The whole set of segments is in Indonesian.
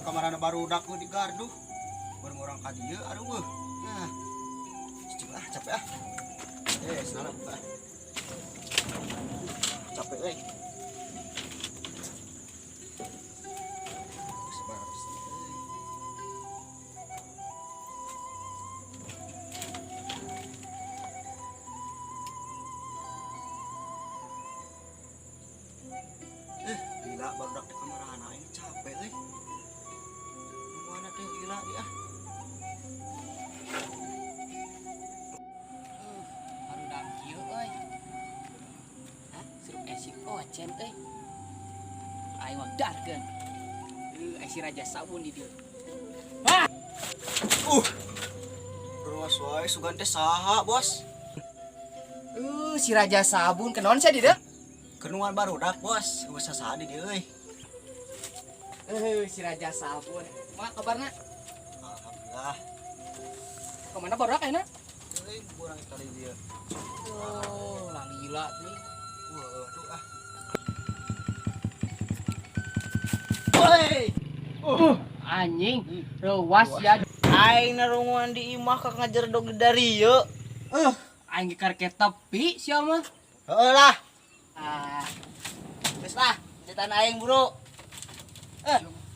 Kamar anak baru udah di gardu bareng orang kadieu aduh nah capek salam capek gila baru udah di kamar anak ini capek mana teh gila ya Harudang kieu euy. Hah, suruh esik ocen euy. Aing mah darkeun. Si Raja Sabun di dieu. Hah! Terus wae sugan teh saha, Bos? Si Raja Sabun kenaon sia di dieu? Kenuan barudak, Bos. Geus saha di dieu euy. Si Raja Sabun. Mak kabarna? Alhamdulillah. Kemana barudak ayeuna? Euy, kurang kali dia. Oh, lalila teh. Waduh ah. Woi. Anjing, rewas ya. Aing narunguan di imah ka ngajar dog dari ye. Aing keur ke tepi sia mah. Heuh lah. Geus lah, cetan aing buru.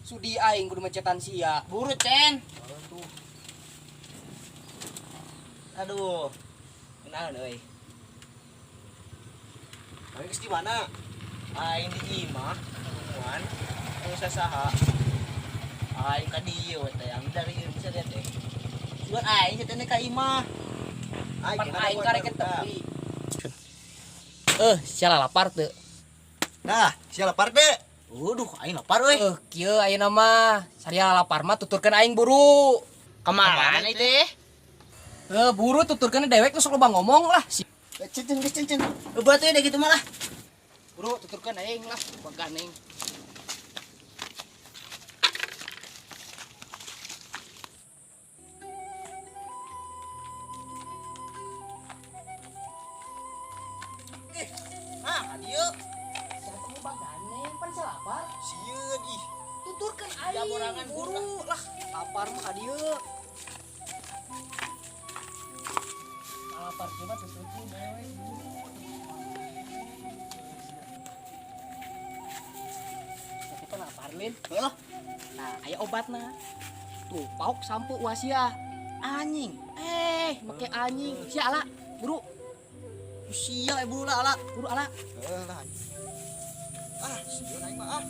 Sudi aing kudu mencetan sia. Buru Cen. Aduh. Kenaon euy? Aing geus di mana? Aing di imah narunguan. Anu sasaha? Aing ka dieu we teh, yang dari ieu bisa lihat teh. Sugan aing cetan ka imah. Aing karek ke tepi. Sia lapar teu? Nah, sia lapar deh. Waduh, aing lapar euy. Kieu ayeuna mah saria lapar mah tuturkeun aing buru. Kemana teh? Buru tuturkeun dewek terus loba ngomong lah. Cen. Berarti udah gitu malah. Buru tuturkeun aing lah, baganeng. Nah, ka dieu. Jangan baganeng, pan sia lapar. Sieun ih. Tuturkeun aing. Ya borangan buru lah, lapar mah ka dieu. Lapar coba tuturkeun dewek buru. Tapi kan lapar lin. Heuh. Nah, aya obatna. Tuh, pauk sampo wasia. Anjing. Make anjing. Sia ala, buru. Sia buru lah. Buru ala. Lah. Sieun aing mah ah.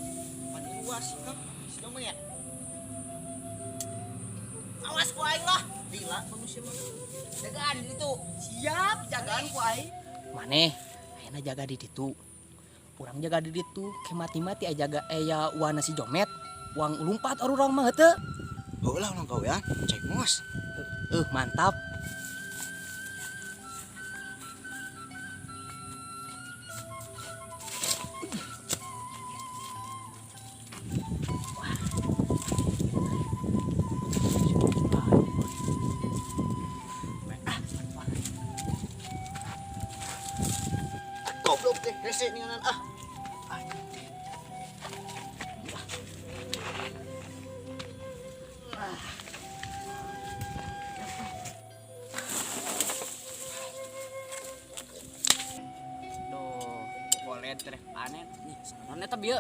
Pan luas kan. Sieun mah ya. Awas ku aing lah. Gila manusia mah. Jagaan di ditu. Siap, jagaan ku aing. Maneh, ayeuna jaga di ditu. Urang jaga di ditu, ke mati-mati aya jaga aya wana si Jomet. Uang lumpat urang mah teu. Heulah urang gawean, cek mos. Mantap. Goblok teh, rese ninganan ah. trek panen nih sanon eta bieu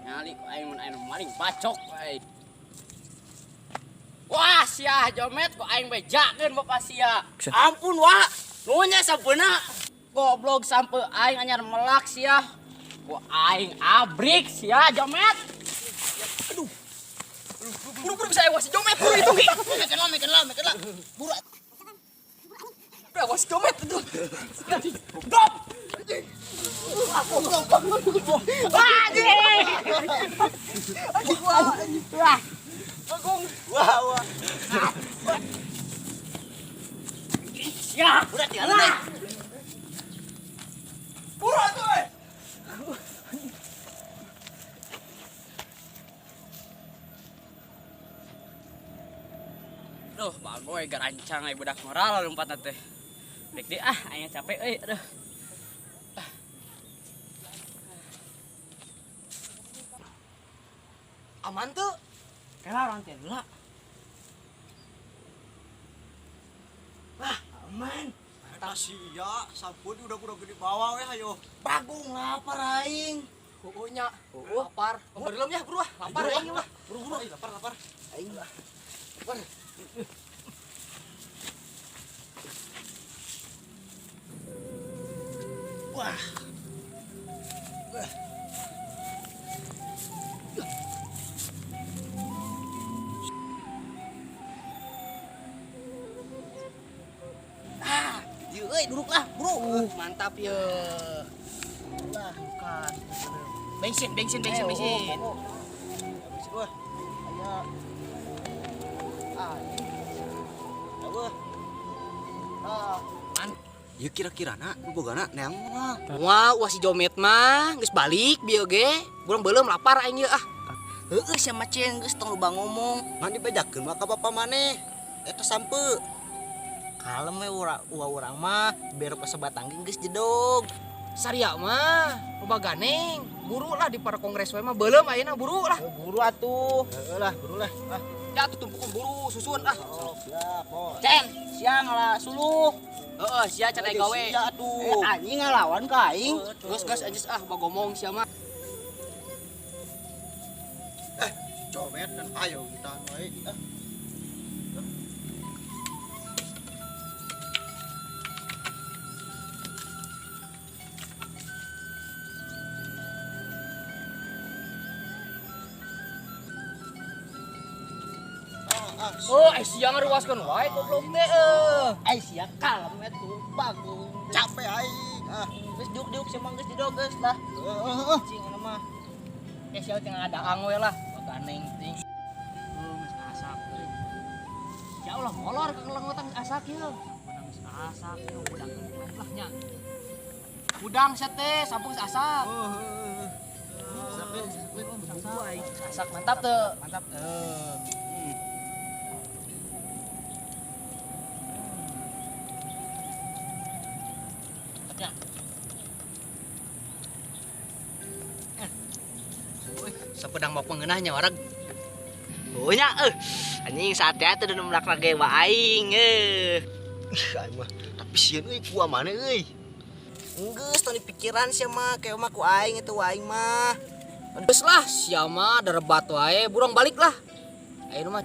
nyali ku aing mun aing maling bacok wae. Wah sia Jomet ku aing bejakeun bapak sia. Ampun wa nunya sabeuna goblok sampe aing anyar melak sia ku aing abrik sia Jomet. Aduh buru-buru bisa ewas Jomet buru itu ki mekan lah buru awas Jomet itu stop Wah. ya Udah tinggal deh. buru tuh Duh, bagoy garancang ay budak moral lompat teh. Dek di aya capek euy, aduh. Aman tuh. Kela orang teh heula. Wah, aman. Eta sia, sampun udah gede bawa we hayo. Bagung lapar aing. Heueunya, lapar. Pembeureulem ya, buru lapar aing mah. Buru-buru, lapar. Aing lah. Lapar. Wah. Yuk, duduklah, bro. Mantap ye. Lah, bukan. Bensin. Bensin gua. Aya. Apa? Ya kira-kirana bogana neang mah. Wah, si Jomet mah geus balik bieu ge. Burung beuleum lapar aing ye Heeh, sia macen geus tong loba ngomong. Mandi bejakeun mah ka bapa maneh. Eta sampe. Kalem we urang mah berok kesebatang geus jedog. Saria mah loba ganeng. Buru lah di para kongres we mah beuleum ayeuna buru lah. Buru atuh. Heeh lah, buru lah. Ya tuh tumpuk buru susun ah. Sok lah, pos. Cen, siang lah suluh. Heeh, sia can aya gawe. Sia atuh. Anjing ngalawan ka aing. Geus anjeus bagomong sia mah. Jomet dan ayo kita wae. Oh, sia ngaruaskeun wae goblok teh. Ai sia kalem atuh, bagung. Capek aing. Geus diuk sia mah geus didog geus lah. Cing ana mah. Sia teh ngadaang we lah. Ganeng ting. Geus asak euy. Ya Allah, molor ka kelengotan asak ieu. Geus asak ieu udang lah nya. Udang teh sampung asak. Asak mantap teu. Mantap. Sapedang mau pengeunahnya warag. Oh nya anjing sate teh dan melak lage wa aing Aing mah tapi sieun euy ku maneh euy. Geus tong pikiran sia mah kayak mah ku aing itu aing mah. Geus lah sia mah darebat wae, burung balik lah. Ayeuna mah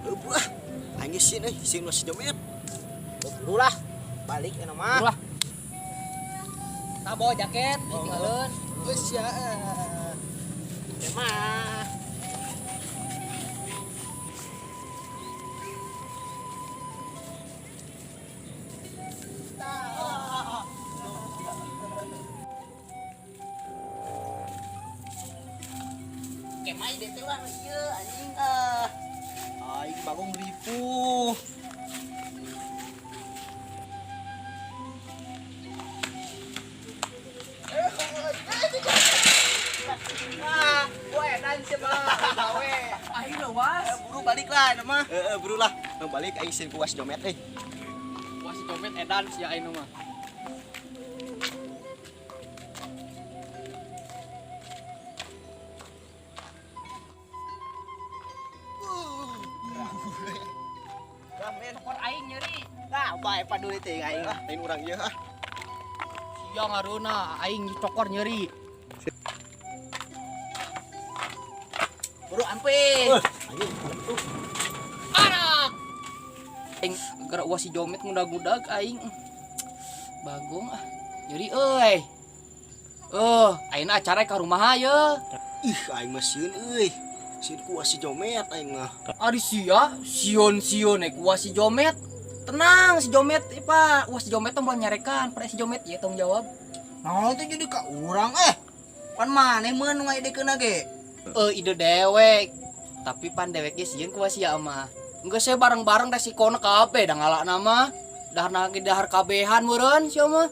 Aing sieun euy, sieun masih Jomet. Buru lah. Balik eta mah. Buru lah. Nah, bawa jaket, tinggalin. Geus ya. Mah. Kemai deh teh lah ieu anjing Aing bagong ripuh. Gue edan sih mah gawe. Aing lo was. Buru balik lah eta mah. Buru lah. Nang balik aing sieun ku was Jomet euy. Was si Jomet edan sih aing mah. Ramen Tekor aing nyeri. nah bae paduli teh aing. Lain urang ieu Sia ngareuna aing cokor nyeri. Bro ampe. Ayo, tuh. Anak. Aing gara uas si Jomet ngudag-ngudag aing. Bagong ah. Jadi euy. Ayeuna acara ka rumah ya. Ih, aing mah sieun euy. Sieun ku si Jomet aing mah. Ari sia, sion-sion kuas si Jomet. Tenang si Jomet, Pak. Uas si Jomet tuh mau nyarekan, pada si Jomet ya tanggung jawab. Nah, itu jadi ka urang Pan maneh meun ngaedekeun ge. Ide dewek. Tapi pan dewek ge sieun kuas sia mah. Enggeus saya bareng-bareng resikona kabeh da ngalakna mah. Dahar kabehan meureun sia mah.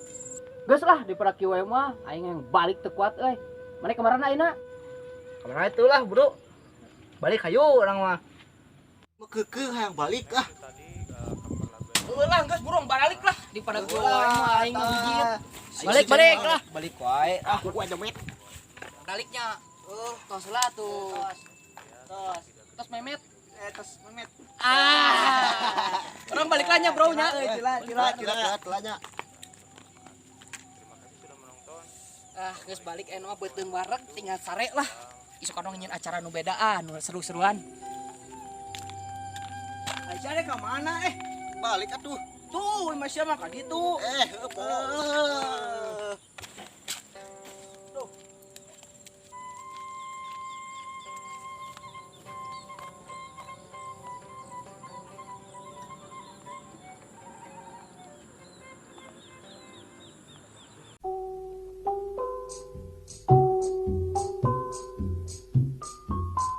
Geus lah daripada kieu we mah aing yang balik teu kuat euy. Mane kemarin ayeuna? Kamana itulah, Bro. Balik hayu urang mah. Mekeukeun hayang balik ah. Lah geus burung balik lah daripada kieu we mah aing ngehijit. Balik lah. Balik wae. Ku Jomet. Baliknya. Tos lah tuh. Tos Memet. Tos Memet. Orang balik lah nya bro nya. Tilanya. Geus balik eno beuteung wareg tinggal sare lah. Isuk kana ngeun acara nu bedaan, nu seru-seruan. Acara ka mana Balik atuh. Tuh, masih mah ka ditu. Heuh.